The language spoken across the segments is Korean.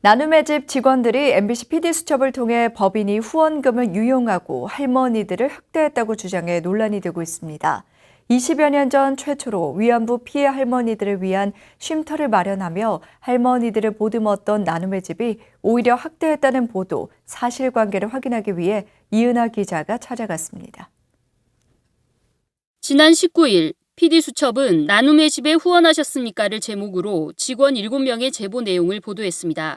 나눔의 집 직원들이 MBC PD수첩을 통해 법인이 후원금을 유용하고 할머니들을 학대했다고 주장해 논란이 되고 있습니다. 20여 년 전 최초로 위안부 피해 할머니들을 위한 쉼터를 마련하며 할머니들을 보듬었던 나눔의 집이 오히려 학대했다는 보도, 사실관계를 확인하기 위해 이은하 기자가 찾아갔습니다. 지난 19일 PD수첩은 나눔의 집에 후원하셨습니까를 제목으로 직원 7명의 제보 내용을 보도했습니다.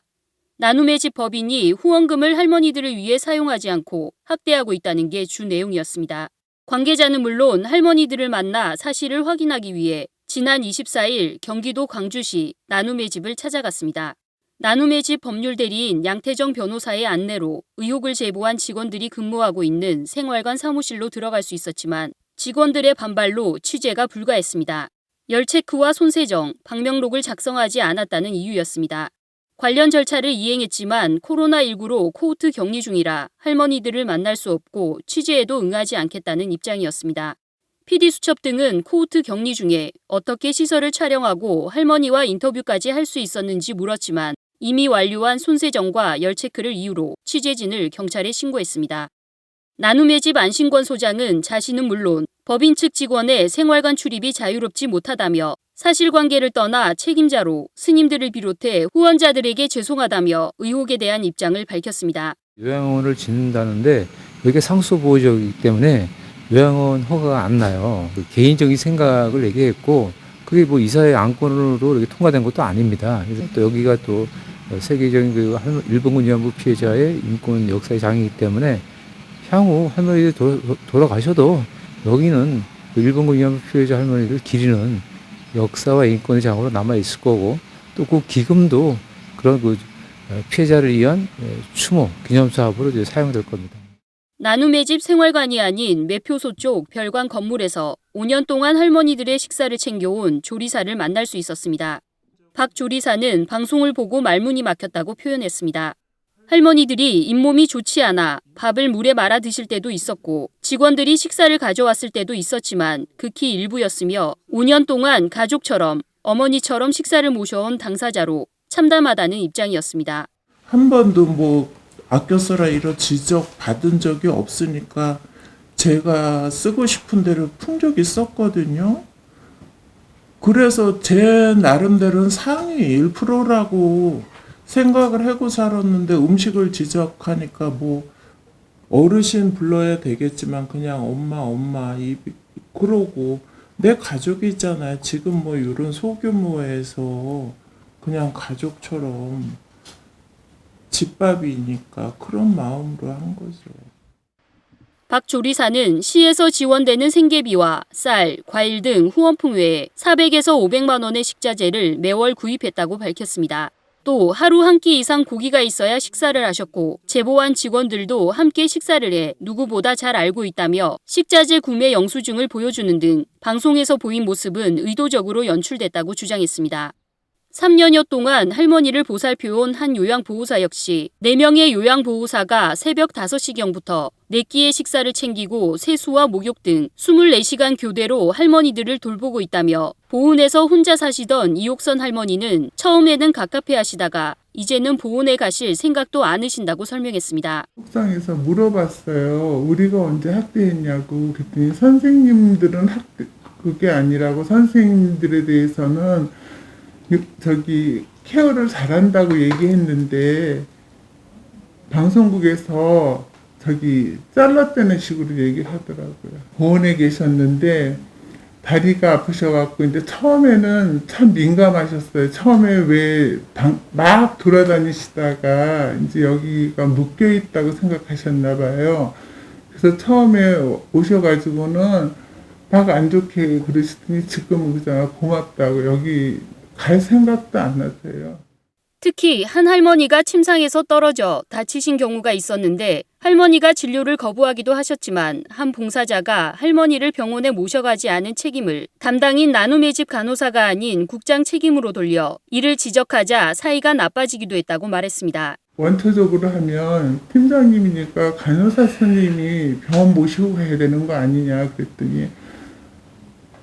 나눔의 집 법인이 후원금을 할머니들을 위해 사용하지 않고 학대하고 있다는 게 주 내용이었습니다. 관계자는 물론 할머니들을 만나 사실을 확인하기 위해 지난 24일 경기도 광주시 나눔의 집을 찾아갔습니다. 나눔의 집 법률대리인 양태정 변호사의 안내로 의혹을 제보한 직원들이 근무하고 있는 생활관 사무실로 들어갈 수 있었지만 직원들의 반발로 취재가 불가했습니다. 열 체크와 손세정, 방명록을 작성하지 않았다는 이유였습니다. 관련 절차를 이행했지만 코로나19로 코호트 격리 중이라 할머니들을 만날 수 없고 취재에도 응하지 않겠다는 입장이었습니다. PD수첩 등은 코호트 격리 중에 어떻게 시설을 촬영하고 할머니와 인터뷰까지 할 수 있었는지 물었지만 이미 완료한 손세정과 열 체크를 이유로 취재진을 경찰에 신고했습니다. 나눔의 집 안신권 소장은 자신은 물론 법인 측 직원의 생활관 출입이 자유롭지 못하다며 사실관계를 떠나 책임자로 스님들을 비롯해 후원자들에게 죄송하다며 의혹에 대한 입장을 밝혔습니다. 요양원을 짓는다는데 이게 상수보호지역이기 때문에 요양원 허가가 안 나요. 개인적인 생각을 얘기했고 그게 뭐 이사회 안건으로 이렇게 통과된 것도 아닙니다. 그래서 또 여기가 또 세계적인 그 일본군 위안부 피해자의 인권 역사의 장이기 때문에 향후 할머니들 돌아가셔도 여기는 일본군 위안부 피해자 할머니들 기리는 역사와 인권의 장으로 남아 있을 거고 또 그 기금도 그런 그 피해자를 위한 추모 기념 사업으로 이제 사용될 겁니다. 나눔의 집 생활관이 아닌 매표소 쪽 별관 건물에서 5년 동안 할머니들의 식사를 챙겨온 조리사를 만날 수 있었습니다. 박 조리사는 방송을 보고 말문이 막혔다고 표현했습니다. 할머니들이 잇몸이 좋지 않아 밥을 물에 말아 드실 때도 있었고 직원들이 식사를 가져왔을 때도 있었지만 극히 일부였으며 5년 동안 가족처럼 어머니처럼 식사를 모셔온 당사자로 참담하다는 입장이었습니다. 한 번도 뭐 아껴 써라 이런 지적 받은 적이 없으니까 제가 쓰고 싶은 대로 풍족히 썼거든요. 그래서 제 나름대로는 상위 1%라고 생각을 하고 살았는데 음식을 지적하니까 뭐 어르신 불러야 되겠지만 그냥 엄마 그러고 내 가족이잖아요. 지금 뭐 이런 소규모에서 그냥 가족처럼 집밥이니까 그런 마음으로 한 거죠. 박 조리사는 시에서 지원되는 생계비와 쌀, 과일 등 후원품 외에 400에서 500만 원의 식자재를 매월 구입했다고 밝혔습니다. 또 하루 한 끼 이상 고기가 있어야 식사를 하셨고 제보한 직원들도 함께 식사를 해 누구보다 잘 알고 있다며 식자재 구매 영수증을 보여주는 등 방송에서 보인 모습은 의도적으로 연출됐다고 주장했습니다. 3년여 동안 할머니를 보살펴온 한 요양보호사 역시 4명의 요양보호사가 새벽 5시경부터 4끼의 식사를 챙기고 세수와 목욕 등 24시간 교대로 할머니들을 돌보고 있다며 보훈에서 혼자 사시던 이옥선 할머니는 처음에는 갑갑해 하시다가 이제는 보훈에 가실 생각도 않으신다고 설명했습니다. 속상해서 물어봤어요. 우리가 언제 학대했냐고. 그랬더니 선생님들은 그게 아니라고 선생님들에 대해서는 케어를 잘한다고 얘기했는데 방송국에서 잘랐다는 식으로 얘기를 하더라고요. 보훈에 계셨는데 다리가 아프셔갖고 이제 처음에는 참 민감하셨어요. 처음에 왜 막 돌아다니시다가 이제 여기가 묶여 있다고 생각하셨나 봐요. 그래서 처음에 오셔가지고는 막 안 좋게 그러시더니 지금은 그잖아 고맙다고 여기 갈 생각도 안 나세요. 특히 한 할머니가 침상에서 떨어져 다치신 경우가 있었는데 할머니가 진료를 거부하기도 하셨지만 한 봉사자가 할머니를 병원에 모셔가지 않은 책임을 담당인 나눔의 집 간호사가 아닌 국장 책임으로 돌려 이를 지적하자 사이가 나빠지기도 했다고 말했습니다. 원초적으로 하면 팀장님이니까 간호사 선생님이 병원 모시고 가야 되는 거 아니냐 그랬더니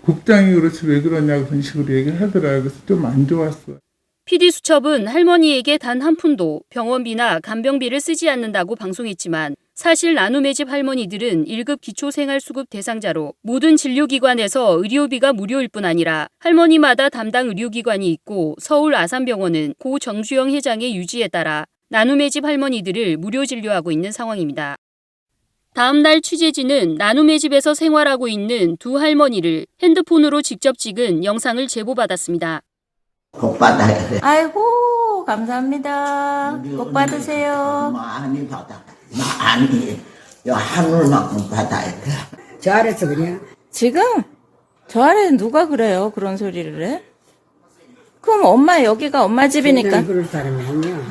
국장이 그렇지 왜 그러냐 그런 식으로 얘기를 하더라고요. 그래서 좀 안 좋았어요. PD수첩은 할머니에게 단 한 푼도 병원비나 간병비를 쓰지 않는다고 방송했지만 사실 나눔의 집 할머니들은 1급 기초생활수급 대상자로 모든 진료기관에서 의료비가 무료일 뿐 아니라 할머니마다 담당 의료기관이 있고 서울 아산병원은 고 정주영 회장의 유지에 따라 나눔의 집 할머니들을 무료 진료하고 있는 상황입니다. 다음 날 취재진은 나눔의 집에서 생활하고 있는 두 할머니를 핸드폰으로 직접 찍은 영상을 제보받았습니다. 복 받아야 돼. 아이고, 감사합니다. 복 받으세요. 많이 받아. 많이. 요 하늘만큼 받아야 돼. 저 아래서 그냥 지금? 저 아래 누가 그래요? 그런 소리를 해? 그럼 엄마, 여기가 엄마 집이니까. 그럴 사람이 아니야.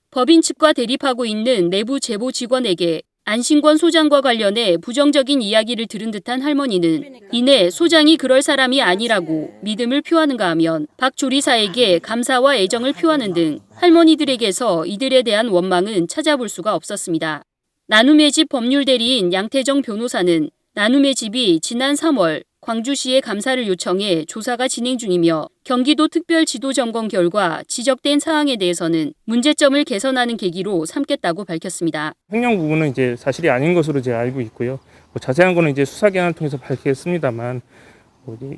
법인 측과 대립하고 있는 내부 제보 직원에게 안신권 소장과 관련해 부정적인 이야기를 들은 듯한 할머니는 이내 소장이 그럴 사람이 아니라고 믿음을 표하는가 하면 박 조리사에게 감사와 애정을 표하는 등 할머니들에게서 이들에 대한 원망은 찾아볼 수가 없었습니다. 나눔의 집 법률대리인 양태정 변호사는 나눔의 집이 지난 3월 광주시에 감사를 요청해 조사가 진행 중이며 경기도 특별지도점검 결과 지적된 사항에 대해서는 문제점을 개선하는 계기로 삼겠다고 밝혔습니다. 횡령 부분은 이제 사실이 아닌 것으로 제가 알고 있고요. 자세한 거는 이제 수사기관을 통해서 밝히겠습니다만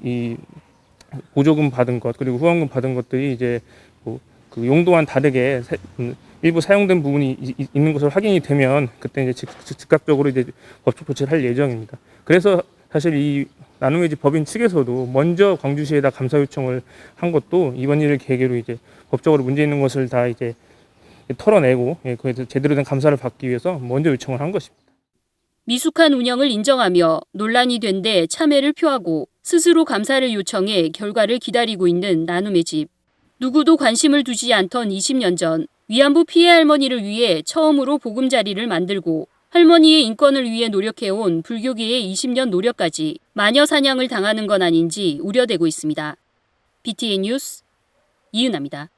이 보조금 받은 것 그리고 후원금 받은 것들이 이제 그 용도와는 다르게 일부 사용된 부분이 있는 것으로 확인이 되면 그때 이제 즉각적으로 이제 법적 조치를 할 예정입니다. 그래서 사실 이 나눔의 집 법인 측에서도 먼저 광주시에다 감사 요청을 한 것도 이번 일을 계기로 이제 법적으로 문제 있는 것을 다 이제 털어내고 그에 제대로 된 감사를 받기 위해서 먼저 요청을 한 것입니다. 미숙한 운영을 인정하며 논란이 된 데 참회를 표하고 스스로 감사를 요청해 결과를 기다리고 있는 나눔의 집. 누구도 관심을 두지 않던 20년 전 위안부 피해 할머니를 위해 처음으로 보금자리를 만들고 할머니의 인권을 위해 노력해온 불교계의 20년 노력까지 마녀 사냥을 당하는 건 아닌지 우려되고 있습니다. BTN 뉴스 이은아입니다.